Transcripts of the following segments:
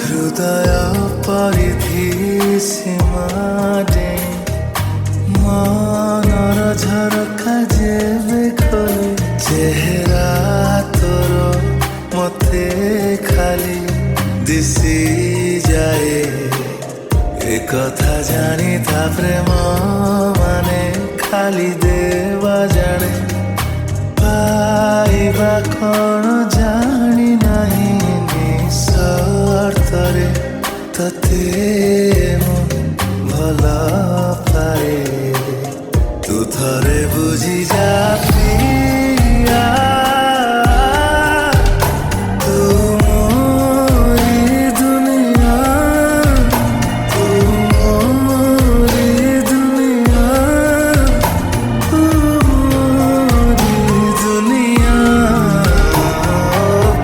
ହୃଦୟ ପରିଧି ସୀମାରେ ମନର ଝରକା ଯେବେ ଖୋଲେ ଚେହେରା ତୋର ମତେ ଖାଲି ଦିଶିଯାଏ। ଏ କଥା ଜାଣିଥା ପ୍ରେମ ମାନେ ଖାଲି ଦେବା ଜାଣେ, ପାଇବା କ'ଣ ଜାଣି ନାହିଁ ନିଃସର୍ତ୍ତରେ ତତେ ମୁଁ ଭଲ ପାଏ। ତୁ ଥରେ ବୁଝିଯା ପ୍ରିୟା, ତୁ ମୋରି ଦୁନିଆ, ତୁ ମୋରି ଦୁନିଆ, ତୁ ମୋରି ଦୁନିଆ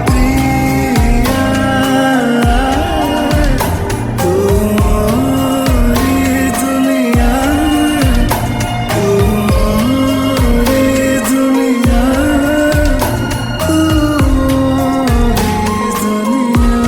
ପ୍ରିୟା, ତୁ ମୋରି ଦୁନିଆ, ତୁ ମୋରି ଦୁନିଆ, ତୁ ମୋରି ଦୁନିଆ।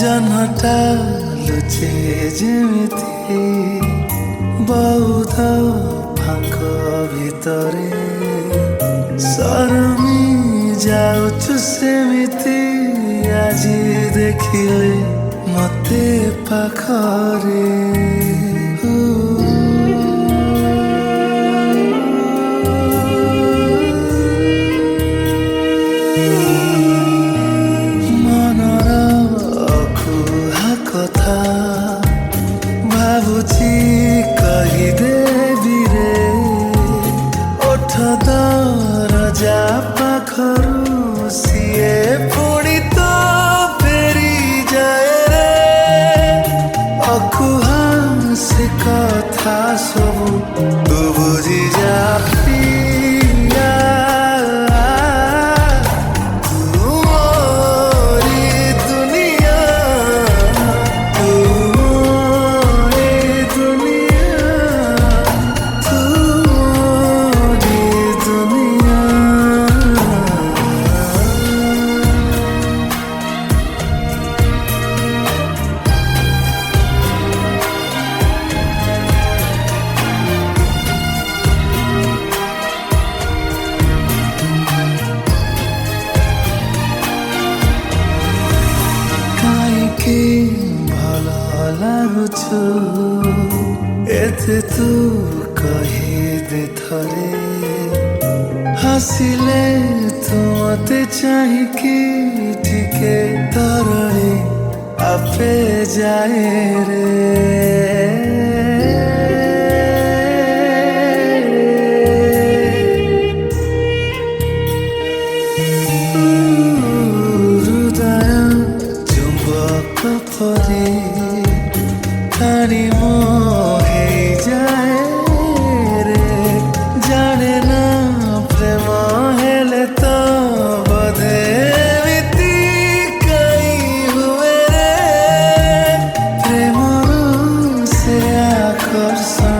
ଜହ୍ନଟା ଲୁଚେ ଯେମିତି ବଉଦ ଫାଙ୍କ ଭିତରେ, ସରମି ଯାଉଛୁ ସେମିତି ଆଜି ଦେଖିଲେ ମତେ ପାଖରେ। ମନର ଅକୁହା କଥା ଭାବୁଛି କହିଦେବି ରେ, ଓଠ ଦରଜା ପାଖରୁ ସିଏ ପୁଣି ତ ଫେରିଯାଏ ରେ। ଅକୁହା ସେ କଥା ସବୁ ତୁ ବୁଝିଯା ପ୍ରିୟା, ତୁ ମୋରି ଦୁନିଆ, ତୁ ମୋରି ଦୁନିଆ, ତୁ ମୋରି ଦୁନିଆ। କାହିଁକି ଭଲ ଲାଗୁଛୁ ଏତେ ତୁ କହିଦେ ଥରେ, ହସିଲେ ତୁ ମତେ ଚାହିଁକି ଟିକେ ତରଳି ଆପେ ଯାଏ ରେ। ହୃଦୟ ଚୁମ୍ବକ ପରି ଟାଣି ମୋ ହେଇଯାଏ ରେ, ଜାଣେ ନା ପ୍ରେମ ହେଲେ ତ ବୋଧେ ଏମିତି କାଇଁ ହୁଏ ରେ। ପ୍ରେମର ସେ ଆକର୍ଷଣ